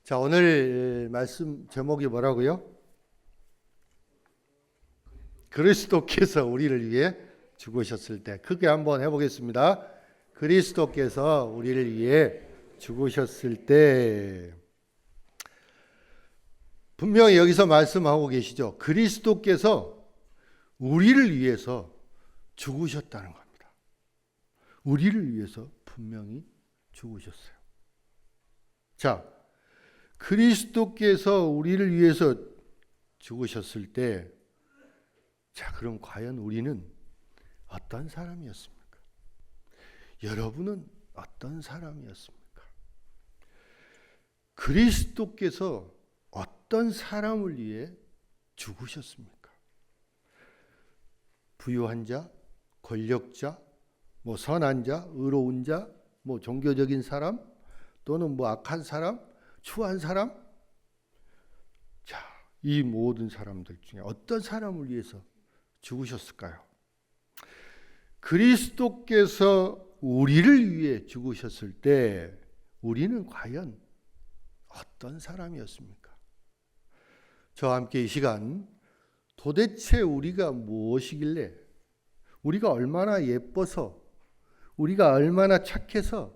자, 오늘 말씀 제목이 뭐라고요? 그리스도께서 우리를 위해 죽으셨을 때. 크게 한번 해보겠습니다. 그리스도께서 우리를 위해 죽으셨을 때. 분명히 여기서 말씀하고 계시죠. 그리스도께서 우리를 위해서 죽으셨다는 겁니다. 우리를 위해서 분명히 죽으셨어요. 자, 그리스도께서 우리를 위해서 죽으셨을 때, 자, 그럼 과연 우리는 어떤 사람이었습니까? 여러분은 어떤 사람이었습니까? 그리스도께서 어떤 사람을 위해 죽으셨습니까? 부유한 자, 권력자, 선한 자, 의로운 자, 종교적인 사람, 또는 악한 사람, 추한 사람? 자, 이 모든 사람들 중에 어떤 사람을 위해서 죽으셨을까요? 그리스도께서 우리를 위해 죽으셨을 때 우리는 과연 어떤 사람이었습니까? 저와 함께 이 시간 도대체 우리가 무엇이길래, 우리가 얼마나 예뻐서, 우리가 얼마나 착해서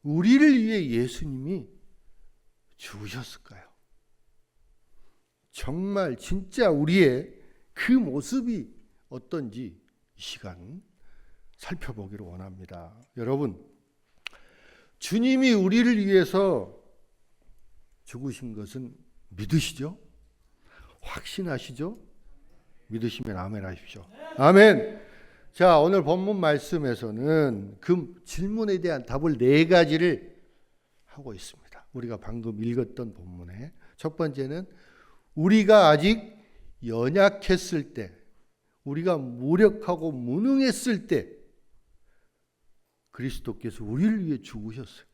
우리를 위해 예수님이 죽으셨을까요? 정말 진짜 우리의 그 모습이 어떤지 이 시간 살펴보기를 원합니다. 여러분, 주님이 우리를 위해서 죽으신 것은 믿으시죠? 확신하시죠? 믿으시면 아멘 하십시오. 아멘. 자, 오늘 본문 말씀에서는 그 질문에 대한 답을 4가지를 하고 있습니다. 우리가 방금 읽었던 본문에 첫 번째는 우리가 아직 연약했을 때, 우리가 무력하고 무능했을 때 그리스도께서 우리를 위해 죽으셨어요.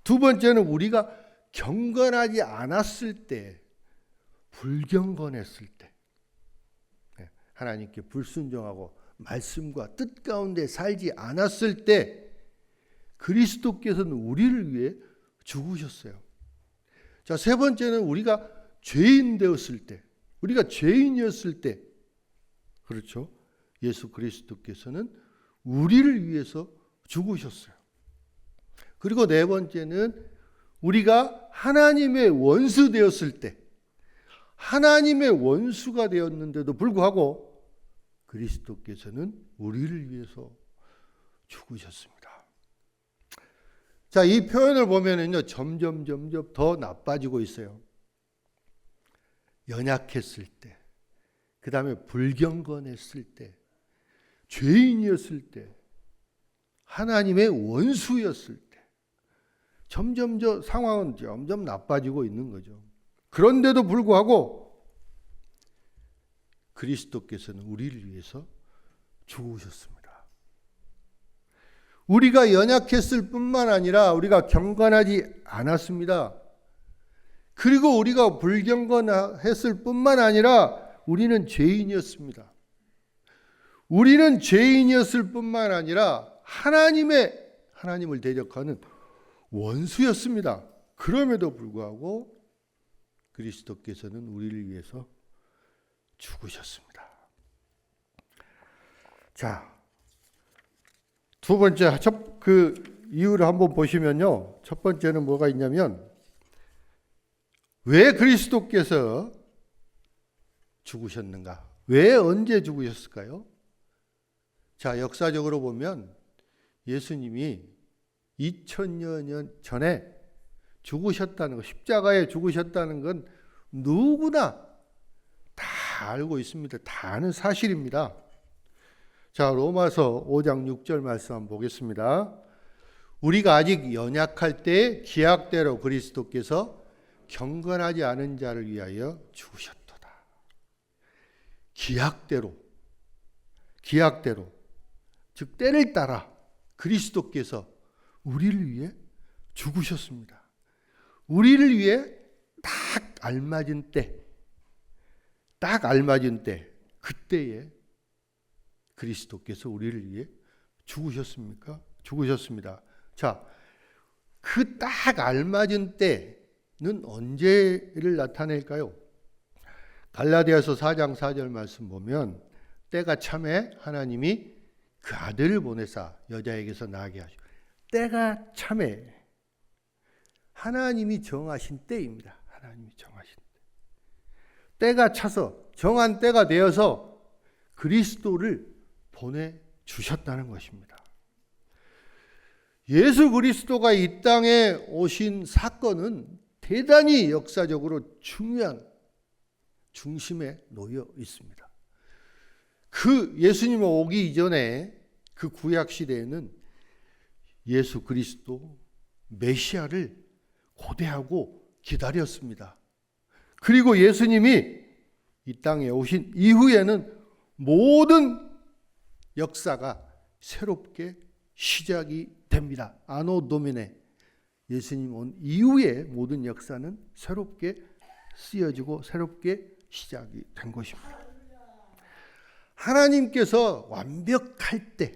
두 번째는 우리가 경건하지 않았을 때, 불경건했을 때, 하나님께 불순종하고 말씀과 뜻 가운데 살지 않았을 때 그리스도께서는 우리를 위해 죽으셨어요. 자, 세 번째는 우리가 죄인 되었을 때, 우리가 죄인이었을 때, 그렇죠? 예수 그리스도께서는 우리를 위해서 죽으셨어요. 그리고 네 번째는 우리가 하나님의 원수 되었을 때, 하나님의 원수가 되었는데도 불구하고 그리스도께서는 우리를 위해서 죽으셨습니다. 자, 이 표현을 보면은요, 점점 더 나빠지고 있어요. 연약했을 때, 그 다음에 불경건했을 때, 죄인이었을 때, 하나님의 원수였을 때, 점점 상황은 점점 나빠지고 있는 거죠. 그런데도 불구하고 그리스도께서는 우리를 위해서 죽으셨습니다. 우리가 연약했을 뿐만 아니라 우리가 경건하지 않았습니다. 그리고 우리가 불경건했을 뿐만 아니라 우리는 죄인이었습니다. 우리는 죄인이었을 뿐만 아니라 하나님을 대적하는 원수였습니다. 그럼에도 불구하고 그리스도께서는 우리를 위해서 죽으셨습니다. 자, 두 번째 그 이유를 한번 보시면요. 첫 번째는 뭐가 있냐면, 왜 그리스도께서 죽으셨는가? 왜 언제 죽으셨을까요? 자, 역사적으로 보면 예수님이 2000여 년 전에 죽으셨다는 것, 십자가에 죽으셨다는 건 누구나 다 알고 있습니다. 다 아는 사실입니다. 자, 로마서 5장 6절 말씀 한번 보겠습니다. 우리가 아직 연약할 때 기약대로 그리스도께서 경건하지 않은 자를 위하여 죽으셨도다. 기약대로, 즉 때를 따라 그리스도께서 우리를 위해 죽으셨습니다. 우리를 위해 딱 알맞은 때, 그때에 그리스도께서 우리를 위해 죽으셨습니다. 자, 그 딱 알맞은 때는 언제를 나타낼까요? 갈라디아서 4장 4절 말씀 보면 때가 참에 하나님이 그 아들을 보내사 여자에게서 나게 하시고, 때가 참에 하나님이 정하신 때입니다. 하나님이 정하신 때. 때가 차서 정한 때가 되어서 그리스도를 보내주셨다는 것입니다. 예수 그리스도가 이 땅에 오신 사건은 대단히 역사적으로 중요한 중심에 놓여 있습니다. 그 예수님 오기 이전에 그 구약 시대에는 예수 그리스도 메시아를 고대하고 기다렸습니다. 그리고 예수님이 이 땅에 오신 이후에는 모든 역사가 새롭게 시작이 됩니다. 아노 도미네, 예수님 온 이후에 모든 역사는 새롭게 쓰여지고 새롭게 시작이 된 것입니다. 하나님께서 완벽할 때,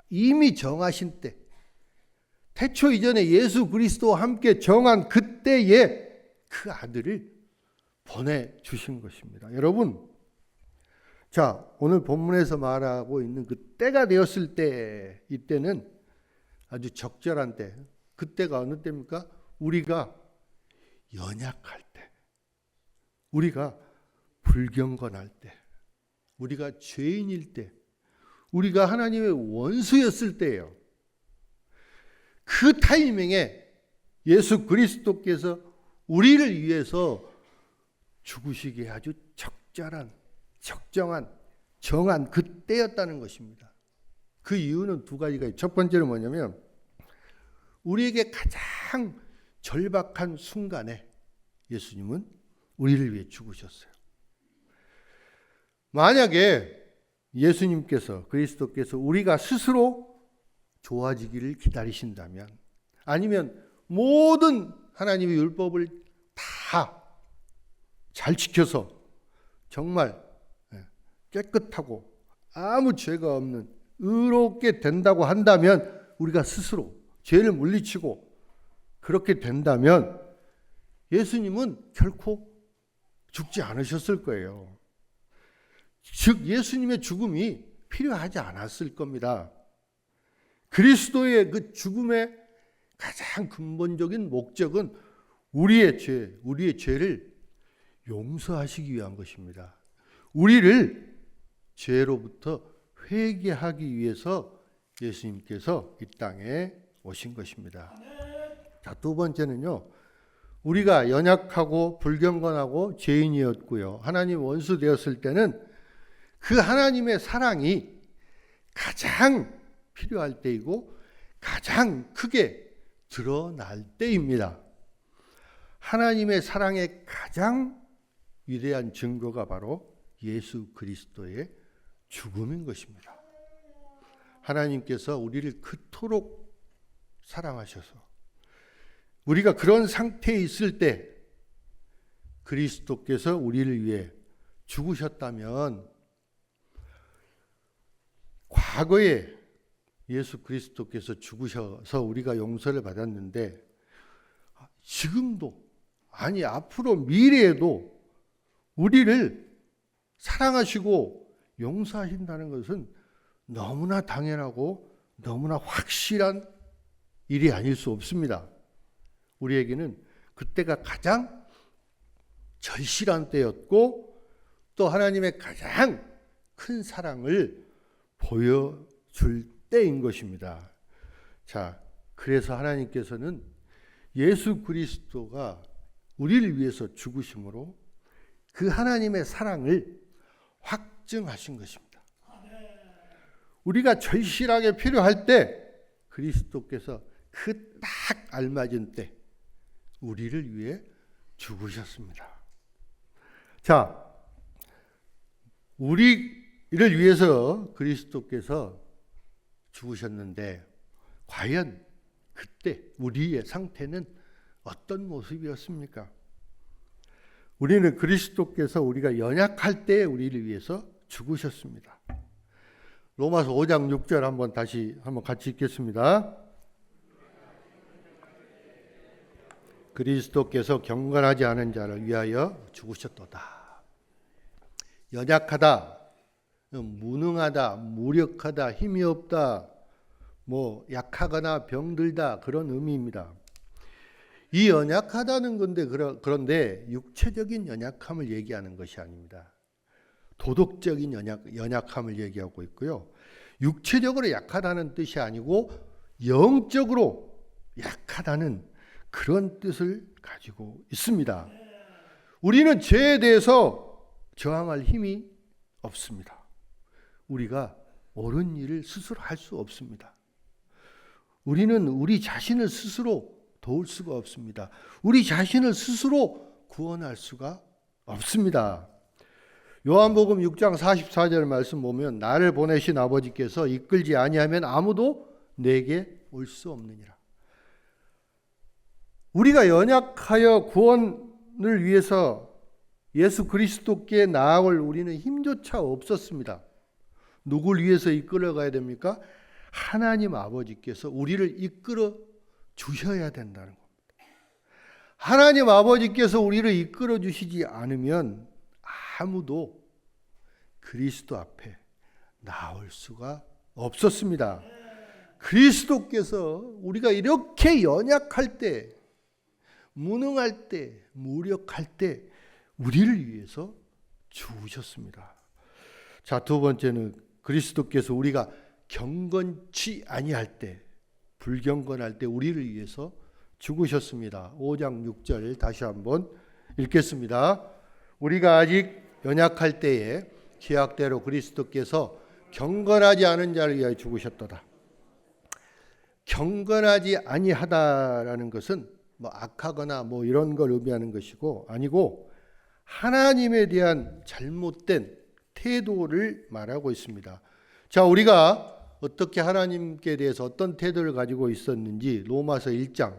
이미 정하신 때, 태초 이전에 예수 그리스도와 함께 정한 그때에 그 아들을 보내주신 것입니다. 여러분, 자, 오늘 본문에서 말하고 있는 그 때가 되었을 때, 이때는 아주 적절한 때, 그때가 어느 때입니까? 우리가 연약할 때, 우리가 불경건할 때, 우리가 죄인일 때, 우리가 하나님의 원수였을 때예요. 그 타이밍에 예수 그리스도께서 우리를 위해서 죽으시기에 아주 적절한, 적정한, 정한 그때였다는 것입니다. 그 이유는 두 가지가 있어요. 첫 번째는 뭐냐면 우리에게 가장 절박한 순간에 예수님은 우리를 위해 죽으셨어요. 만약에 예수님께서, 그리스도께서 우리가 스스로 좋아지기를 기다리신다면, 아니면 모든 하나님의 율법을 다 잘 지켜서 정말 깨끗하고 아무 죄가 없는 의롭게 된다고 한다면, 우리가 스스로 죄를 물리치고 그렇게 된다면 예수님은 결코 죽지 않으셨을 거예요. 즉 예수님의 죽음이 필요하지 않았을 겁니다. 그리스도의 그 죽음의 가장 근본적인 목적은 우리의 죄를 용서하시기 위한 것입니다. 우리를 죄로부터 회개하기 위해서 예수님께서 이 땅에 오신 것입니다. 자, 두 번째는요, 우리가 연약하고 불경건하고 죄인이었고요, 하나님 원수 되었을 때는 그 하나님의 사랑이 가장 필요할 때이고 가장 크게 드러날 때입니다. 하나님의 사랑의 가장 위대한 증거가 바로 예수 그리스도의 죽음인 것입니다. 하나님께서 우리를 그토록 사랑하셔서 우리가 그런 상태에 있을 때 그리스도께서 우리를 위해 죽으셨다면, 과거에 예수 그리스도께서 죽으셔서 우리가 용서를 받았는데 지금도, 아니 앞으로 미래에도 우리를 사랑하시고 용서하신다는 것은 너무나 당연하고 너무나 확실한 일이 아닐 수 없습니다. 우리에게는 그때가 가장 절실한 때였고 또 하나님의 가장 큰 사랑을 보여줄 때인 것입니다. 자, 그래서 하나님께서는 예수 그리스도가 우리를 위해서 죽으심으로 그 하나님의 사랑을 확증하신 것입니다. 우리가 절실하게 필요할 때 그리스도께서 그 딱 알맞은 때 우리를 위해 죽으셨습니다. 자, 우리를 위해서 그리스도께서 죽으셨는데 과연 그때 우리의 상태는 어떤 모습이었습니까? 우리는 그리스도께서 우리가 연약할 때 우리를 위해서 죽으셨습니다. 로마서 5장 6절 한번 같이 읽겠습니다. 그리스도께서 경건하지 않은 자를 위하여 죽으셨도다. 연약하다, 무능하다, 무력하다, 힘이 없다, 약하거나 병들다, 그런 의미입니다. 이 연약하다는 건데, 그런데 육체적인 연약함을 얘기하는 것이 아닙니다. 도덕적인 연약함을 얘기하고 있고요. 육체적으로 약하다는 뜻이 아니고 영적으로 약하다는 그런 뜻을 가지고 있습니다. 우리는 죄에 대해서 저항할 힘이 없습니다. 우리가 옳은 일을 스스로 할 수 없습니다. 우리는 우리 자신을 스스로 도울 수가 없습니다. 우리 자신을 스스로 구원할 수가 없습니다. 요한복음 6장 44절 말씀 보면 나를 보내신 아버지께서 이끌지 아니하면 아무도 내게 올 수 없느니라. 우리가 연약하여 구원을 위해서 예수 그리스도께 나아올 우리는 힘조차 없었습니다. 누굴 위해서 이끌어가야 됩니까? 하나님 아버지께서 우리를 이끌어 주셔야 된다는 겁니다. 하나님 아버지께서 우리를 이끌어 주시지 않으면 아무도 그리스도 앞에 나올 수가 없었습니다. 그리스도께서 우리가 이렇게 연약할 때, 무능할 때, 무력할 때 우리를 위해서 죽으셨습니다. 자, 두 번째는 그리스도께서 우리가 경건치 아니할 때, 불경건할 때 우리를 위해서 죽으셨습니다. 5장 6절 다시 한번 읽겠습니다. 우리가 아직 연약할 때에 계약대로 그리스도께서 경건하지 않은 자를 위하여 죽으셨도다. 경건하지 아니하다라는 것은 악하거나 이런 걸 의미하는 것이고 아니고 하나님에 대한 잘못된 태도를 말하고 있습니다. 자, 우리가 어떻게 하나님께 대해서 어떤 태도를 가지고 있었는지 로마서 1장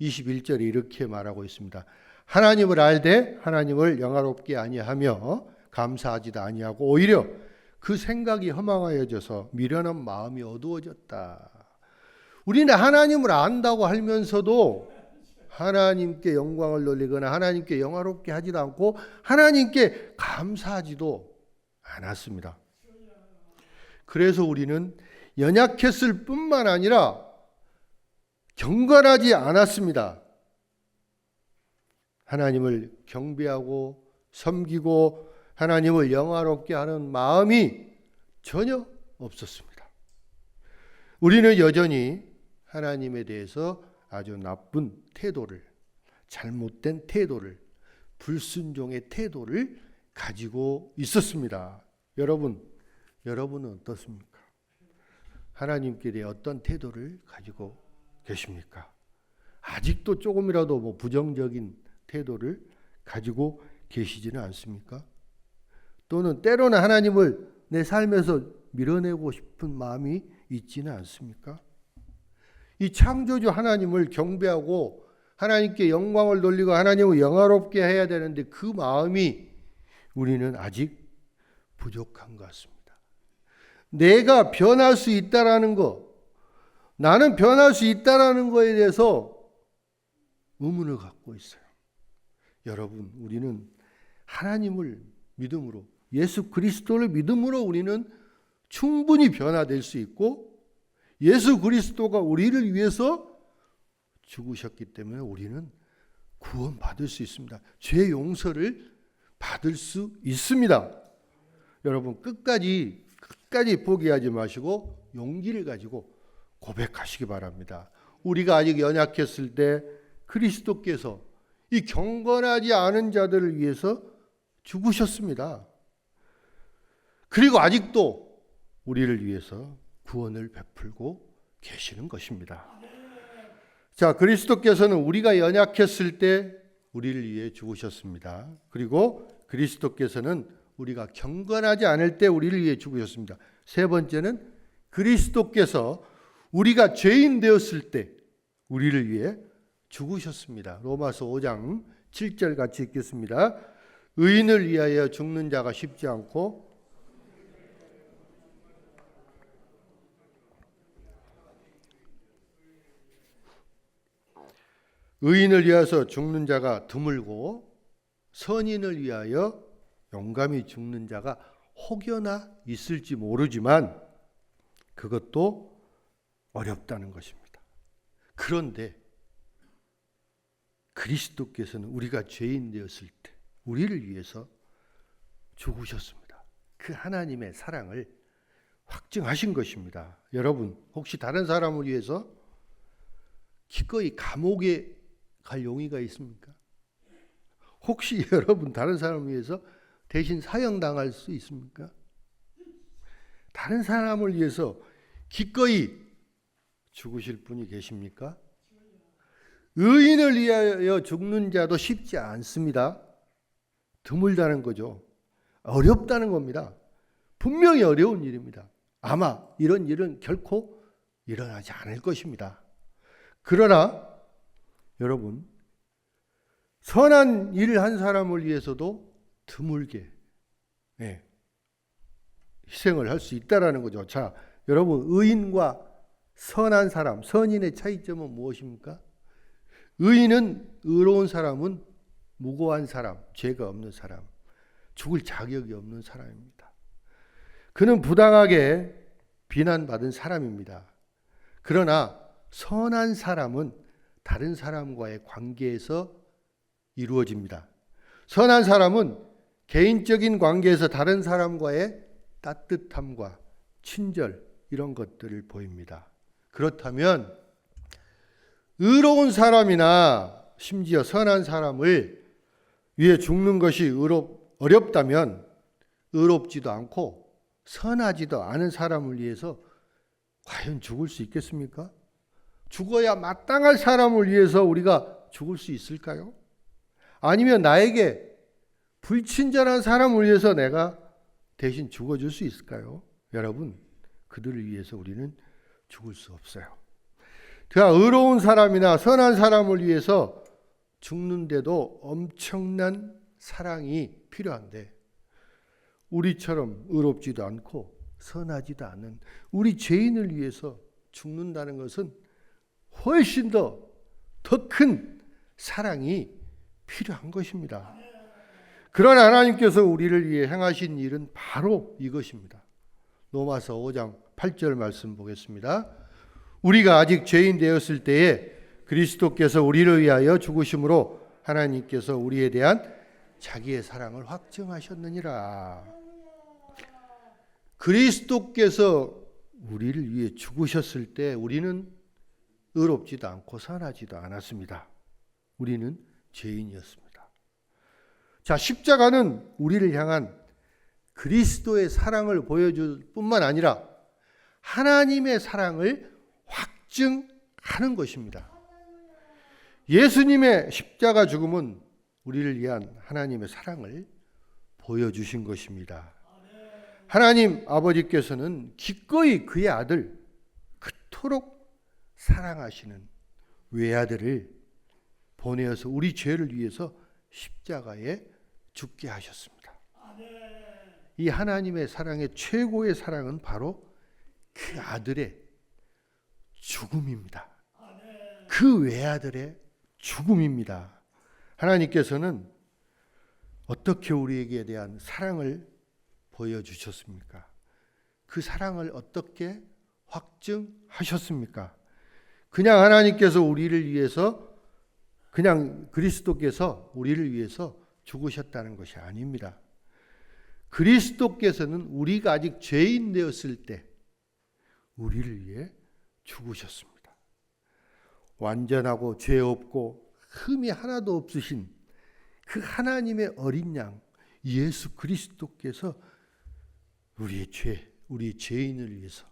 21절에 이렇게 말하고 있습니다. 하나님을 알되 하나님을 영화롭게 아니하며 감사하지도 아니하고 오히려 그 생각이 허망하여져서 미련한 마음이 어두워졌다. 우리는 하나님을 안다고 하면서도 하나님께 영광을 돌리거나 하나님께 영화롭게 하지도 않고 하나님께 감사하지도 않았습니다. 그래서 우리는 연약했을 뿐만 아니라 경건하지 않았습니다. 하나님을 경배하고 섬기고 하나님을 영화롭게 하는 마음이 전혀 없었습니다. 우리는 여전히 하나님에 대해서 아주 나쁜 태도를, 잘못된 태도를, 불순종의 태도를 가지고 있었습니다. 여러분은 어떻습니까? 하나님께 대해 어떤 태도를 가지고 계십니까? 아직도 조금이라도 부정적인 태도를 가지고 계시지는 않습니까? 또는 때로는 하나님을 내 삶에서 밀어내고 싶은 마음이 있지는 않습니까? 이 창조주 하나님을 경배하고 하나님께 영광을 돌리고 하나님을 영화롭게 해야 되는데 그 마음이 우리는 아직 부족한 것 같습니다. 내가 변할 수 있다라는 거, 나는 변할 수 있다라는 거에 대해서 의문을 갖고 있어요. 여러분, 우리는 하나님을 믿음으로, 예수 그리스도를 믿음으로 우리는 충분히 변화될 수 있고 예수 그리스도가 우리를 위해서 죽으셨기 때문에 우리는 구원받을 수 있습니다. 죄 용서를 받을 수 있습니다. 여러분, 끝까지 포기하지 마시고 용기를 가지고 고백하시기 바랍니다. 우리가 아직 연약했을 때 그리스도께서 이 경건하지 않은 자들을 위해서 죽으셨습니다. 그리고 아직도 우리를 위해서 구원을 베풀고 계시는 것입니다. 자, 그리스도께서는 우리가 연약했을 때 우리를 위해 죽으셨습니다. 그리고 그리스도께서는 우리가 경건하지 않을 때 우리를 위해 죽으셨습니다. 세 번째는 그리스도께서 우리가 죄인 되었을 때 우리를 위해 죽으셨습니다. 로마서 5장 7절 같이 읽겠습니다. 의인을 위하여 죽는 자가 쉽지 않고 의인을 위하여 죽는 자가 드물고 선인을 위하여 용감히 죽는 자가 혹여나 있을지 모르지만 그것도 어렵다는 것입니다. 그런데 그리스도께서는 우리가 죄인 되었을 때 우리를 위해서 죽으셨습니다. 그 하나님의 사랑을 확증하신 것입니다. 여러분, 혹시 다른 사람을 위해서 기꺼이 감옥에 갈 용의가 있습니까? 혹시 여러분 다른 사람을 위해서 대신 사형당할 수 있습니까? 다른 사람을 위해서 기꺼이 죽으실 분이 계십니까? 의인을 위하여 죽는 자도 쉽지 않습니다. 드물다는 거죠. 어렵다는 겁니다. 분명히 어려운 일입니다. 아마 이런 일은 결코 일어나지 않을 것입니다. 그러나 여러분, 선한 일을 한 사람을 위해서도 드물게 희생을 할 수 있다라는 거죠. 자, 여러분, 의인과 선한 사람, 선인의 차이점은 무엇입니까? 의인은, 의로운 사람은 무고한 사람, 죄가 없는 사람, 죽을 자격이 없는 사람입니다. 그는 부당하게 비난받은 사람입니다. 그러나 선한 사람은 다른 사람과의 관계에서 이루어집니다. 선한 사람은 개인적인 관계에서 다른 사람과의 따뜻함과 친절, 이런 것들을 보입니다. 그렇다면 의로운 사람이나 심지어 선한 사람을 위해 죽는 것이 어렵다면 의롭지도 않고 선하지도 않은 사람을 위해서 과연 죽을 수 있겠습니까? 죽어야 마땅할 사람을 위해서 우리가 죽을 수 있을까요? 아니면 나에게 불친절한 사람을 위해서 내가 대신 죽어줄 수 있을까요? 여러분, 그들을 위해서 우리는 죽을 수 없어요. 그가 의로운 사람이나 선한 사람을 위해서 죽는데도 엄청난 사랑이 필요한데 우리처럼 의롭지도 않고 선하지도 않은 우리 죄인을 위해서 죽는다는 것은 훨씬 더 큰 사랑이 필요한 것입니다. 그러나 하나님께서 우리를 위해 행하신 일은 바로 이것입니다. 로마서 5장 8절 말씀 보겠습니다. 우리가 아직 죄인 되었을 때에 그리스도께서 우리를 위하여 죽으심으로 하나님께서 우리에 대한 자기의 사랑을 확증하셨느니라. 그리스도께서 우리를 위해 죽으셨을 때 우리는 의롭지도 않고 선하지도 않았습니다. 우리는 죄인이었습니다. 자, 십자가는 우리를 향한 그리스도의 사랑을 보여줄 뿐만 아니라 하나님의 사랑을 확증하는 것입니다. 예수님의 십자가 죽음은 우리를 위한 하나님의 사랑을 보여주신 것입니다. 하나님 아버지께서는 기꺼이 그의 아들, 그토록 사랑하시는 외아들을 보내어서 우리 죄를 위해서 십자가에 죽게 하셨습니다. 이 하나님의 사랑의 최고의 사랑은 바로 그 아들의 죽음입니다. 그 외아들의 죽음입니다. 하나님께서는 어떻게 우리에게 대한 사랑을 보여주셨습니까? 그 사랑을 어떻게 확증하셨습니까? 그냥 하나님께서 우리를 위해서, 그냥 그리스도께서 우리를 위해서 죽으셨다는 것이 아닙니다. 그리스도께서는 우리가 아직 죄인 되었을 때 우리를 위해 죽으셨습니다. 완전하고 죄 없고 흠이 하나도 없으신 그 하나님의 어린 양 예수 그리스도께서 우리의 죄, 우리 죄인을 위해서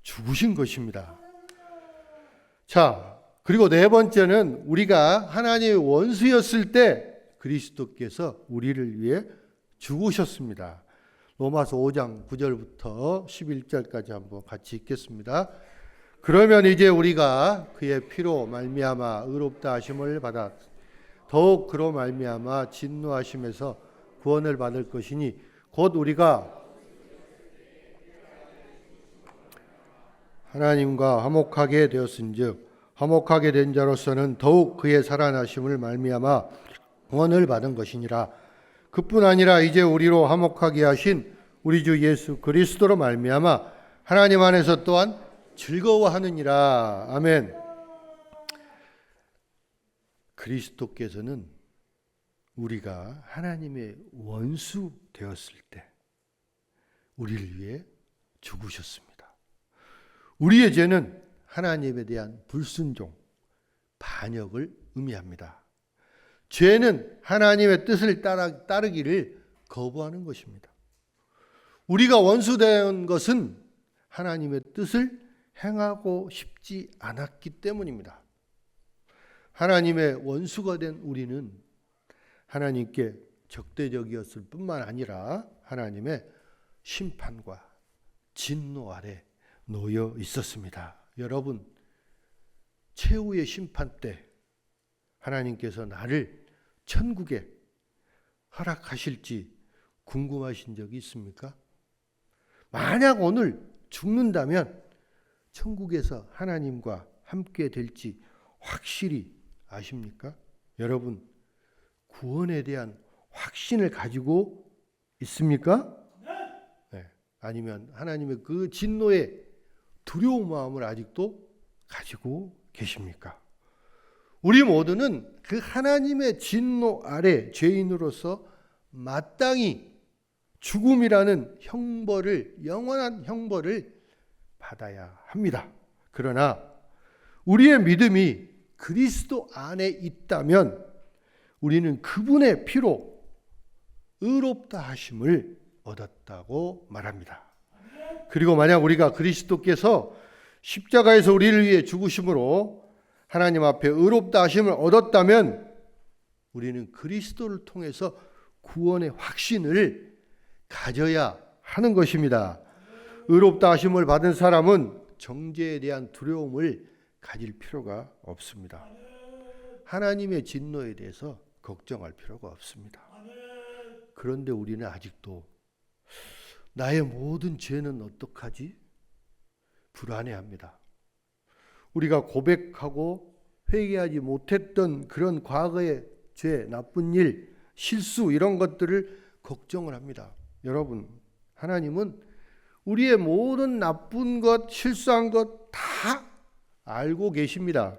죽으신 것입니다. 자, 그리고 네 번째는 우리가 하나님의 원수였을 때 그리스도께서 우리를 위해 죽으셨습니다. 로마서 5장 9절부터 11절까지 한번 같이 읽겠습니다. 그러면 이제 우리가 그의 피로 말미암아 의롭다 하심을 받아 더욱 그로 말미암아 진노하심에서 구원을 받을 것이니 곧 우리가 하나님과 화목하게 되었은즉 화목하게 된 자로서는 더욱 그의 살아나심을 말미암아 구원을 받은 것이니라. 그뿐 아니라 이제 우리로 화목하게 하신 우리 주 예수 그리스도로 말미암아 하나님 안에서 또한 즐거워하느니라. 아멘. 그리스도께서는 우리가 하나님의 원수 되었을 때 우리를 위해 죽으셨습니다. 우리의 죄는 하나님에 대한 불순종, 반역을 의미합니다. 죄는 하나님의 뜻을 따르기를 거부하는 것입니다. 우리가 원수된 것은 하나님의 뜻을 행하고 싶지 않았기 때문입니다. 하나님의 원수가 된 우리는 하나님께 적대적이었을 뿐만 아니라 하나님의 심판과 진노 아래 놓여 있었습니다. 여러분, 최후의 심판 때 하나님께서 나를 천국에 허락하실지 궁금하신 적이 있습니까? 만약 오늘 죽는다면 천국에서 하나님과 함께 될지 확실히 아십니까? 여러분, 구원에 대한 확신을 가지고 있습니까? 네. 아니면 하나님의 그 진노의 두려운 마음을 아직도 가지고 계십니까? 우리 모두는 그 하나님의 진노 아래 죄인으로서 마땅히 죽음이라는 형벌을, 영원한 형벌을 받아야 합니다. 그러나 우리의 믿음이 그리스도 안에 있다면 우리는 그분의 피로 의롭다 하심을 얻었다고 말합니다. 그리고 만약 우리가 그리스도께서 십자가에서 우리를 위해 죽으심으로 하나님 앞에 의롭다 하심을 얻었다면 우리는 그리스도를 통해서 구원의 확신을 가져야 하는 것입니다. 의롭다 하심을 받은 사람은 정죄에 대한 두려움을 가질 필요가 없습니다. 하나님의 진노에 대해서 걱정할 필요가 없습니다. 그런데 우리는 아직도 나의 모든 죄는 어떡하지? 불안해합니다. 우리가 고백하고 회개하지 못했던 그런 과거의 죄, 나쁜 일, 실수 이런 것들을 걱정을 합니다. 여러분, 하나님은 우리의 모든 나쁜 것, 실수한 것 다 알고 계십니다.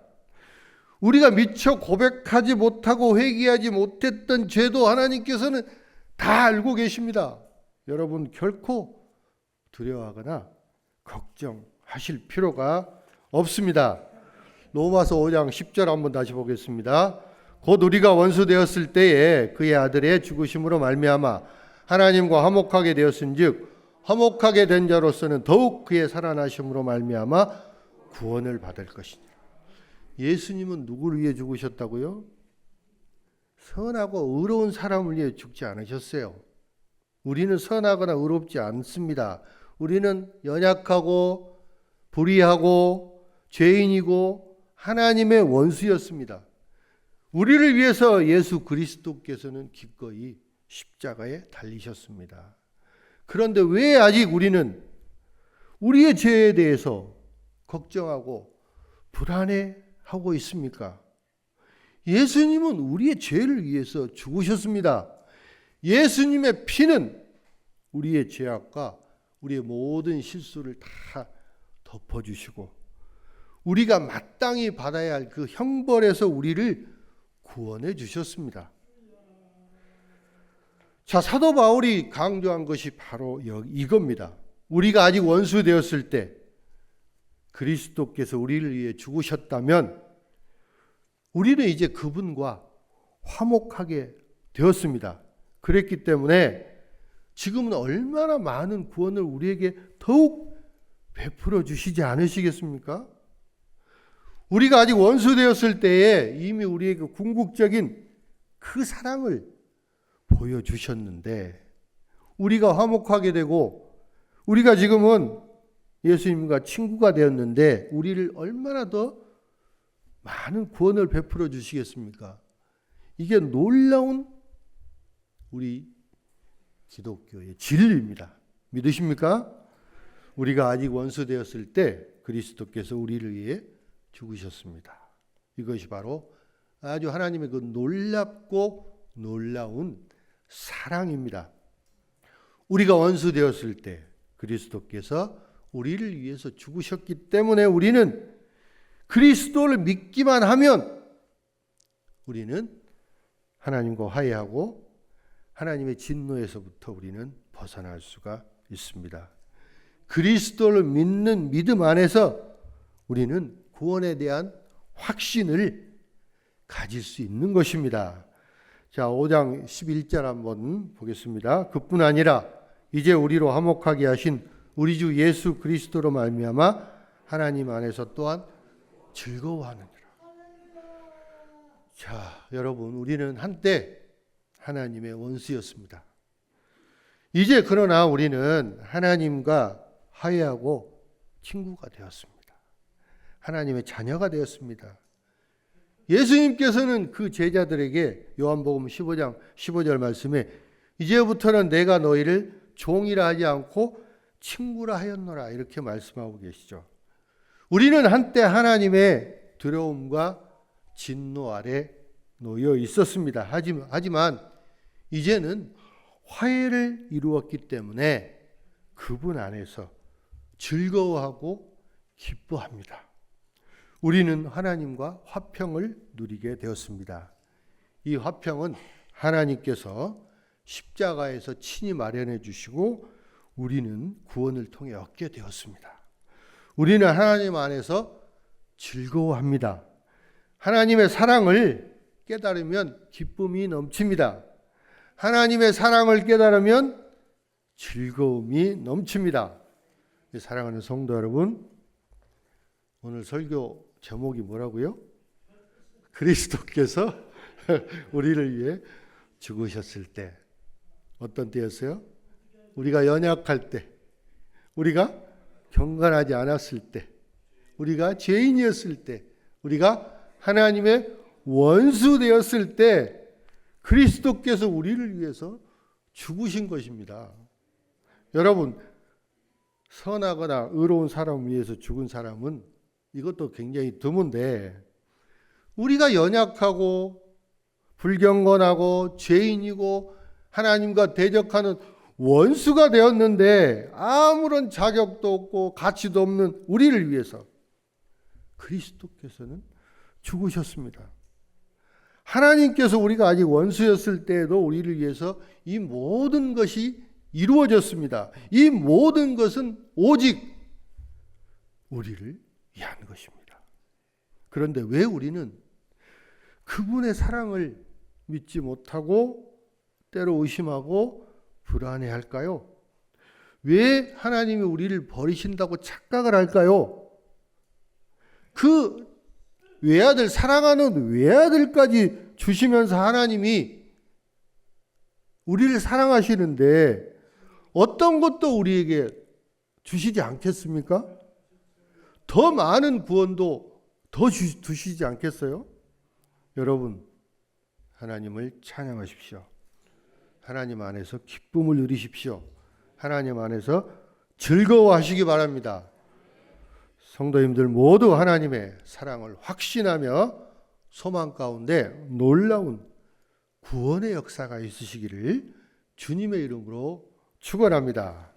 우리가 미처 고백하지 못하고 회개하지 못했던 죄도 하나님께서는 다 알고 계십니다. 여러분, 결코 두려워하거나 걱정하실 필요가 없습니다. 로마서 5장 10절 한번 다시 보겠습니다. 곧 우리가 원수 되었을 때에 그의 아들의 죽으심으로 말미암아 하나님과 화목하게 되었은즉 화목하게 된 자로서는 더욱 그의 살아나심으로 말미암아 구원을 받을 것이니라. 예수님은 누구를 위해 죽으셨다고요? 선하고 의로운 사람을 위해 죽지 않으셨어요. 우리는 선하거나 의롭지 않습니다. 우리는 연약하고 불의하고 죄인이고 하나님의 원수였습니다. 우리를 위해서 예수 그리스도께서는 기꺼이 십자가에 달리셨습니다. 그런데 왜 아직 우리는 우리의 죄에 대해서 걱정하고 불안해하고 있습니까? 예수님은 우리의 죄를 위해서 죽으셨습니다. 예수님의 피는 우리의 죄악과 우리의 모든 실수를 다 덮어주시고 우리가 마땅히 받아야 할 그 형벌에서 우리를 구원해 주셨습니다. 자, 사도 바울이 강조한 것이 바로 이겁니다. 우리가 아직 원수 되었을 때 그리스도께서 우리를 위해 죽으셨다면 우리는 이제 그분과 화목하게 되었습니다. 그랬기 때문에 지금은 얼마나 많은 구원을 우리에게 더욱 베풀어 주시지 않으시겠습니까? 우리가 아직 원수 되었을 때에 이미 우리에게 궁극적인 그 사랑을 보여주셨는데 우리가 화목하게 되고 우리가 지금은 예수님과 친구가 되었는데 우리를 얼마나 더 많은 구원을 베풀어 주시겠습니까? 이게 놀라운 우리 기독교의 진리입니다. 믿으십니까? 우리가 아직 원수 되었을 때 그리스도께서 우리를 위해 죽으셨습니다. 이것이 바로 아주 하나님의 그 놀랍고 놀라운 사랑입니다. 우리가 원수 되었을 때 그리스도께서 우리를 위해서 죽으셨기 때문에 우리는 그리스도를 믿기만 하면 우리는 하나님과 화해하고 하나님의 진노에서부터 우리는 벗어날 수가 있습니다. 그리스도를 믿는 믿음 안에서 우리는 구원에 대한 확신을 가질 수 있는 것입니다. 자, 5장 11절 한번 보겠습니다. 그뿐 아니라 이제 우리로 화목하게 하신 우리 주 예수 그리스도로 말미암아 하나님 안에서 또한 즐거워하느니라. 자, 여러분, 우리는 한때 하나님의 원수였습니다. 이제 그러나 우리는 하나님과 화해하고 친구가 되었습니다. 하나님의 자녀가 되었습니다. 예수님께서는 그 제자들에게 요한복음 15장 15절 말씀에 이제부터는 내가 너희를 종이라 하지 않고 친구라 하였노라 이렇게 말씀하고 계시죠. 우리는 한때 하나님의 두려움과 진노 아래 놓여 있었습니다. 하지만 이제는 화해를 이루었기 때문에 그분 안에서 즐거워하고 기뻐합니다. 우리는 하나님과 화평을 누리게 되었습니다. 이 화평은 하나님께서 십자가에서 친히 마련해 주시고 우리는 구원을 통해 얻게 되었습니다. 우리는 하나님 안에서 즐거워합니다. 하나님의 사랑을 깨달으면 기쁨이 넘칩니다. 하나님의 사랑을 깨달으면 즐거움이 넘칩니다. 사랑하는 성도 여러분, 오늘 설교 제목이 뭐라고요? 그리스도께서 우리를 위해 죽으셨을 때. 어떤 때였어요? 우리가 연약할 때, 우리가 경건하지 않았을 때, 우리가 죄인이었을 때, 우리가 하나님의 원수 되었을 때 그리스도께서 우리를 위해서 죽으신 것입니다. 여러분, 선하거나 의로운 사람을 위해서 죽은 사람은 이것도 굉장히 드문데 우리가 연약하고 불경건하고 죄인이고 하나님과 대적하는 원수가 되었는데 아무런 자격도 없고 가치도 없는 우리를 위해서 그리스도께서는 죽으셨습니다. 하나님께서 우리가 아직 원수였을 때에도 우리를 위해서 이 모든 것이 이루어졌습니다. 이 모든 것은 오직 우리를 위한 것입니다. 그런데 왜 우리는 그분의 사랑을 믿지 못하고 때로 의심하고 불안해할까요? 왜 하나님이 우리를 버리신다고 착각을 할까요? 그 외아들, 사랑하는 외아들까지 주시면서 하나님이 우리를 사랑하시는데 어떤 것도 우리에게 주시지 않겠습니까? 더 많은 구원도 더 주시지 않겠어요? 여러분, 하나님을 찬양하십시오. 하나님 안에서 기쁨을 누리십시오. 하나님 안에서 즐거워하시기 바랍니다. 성도님들 모두 하나님의 사랑을 확신하며 소망 가운데 놀라운 구원의 역사가 있으시기를 주님의 이름으로 축원합니다.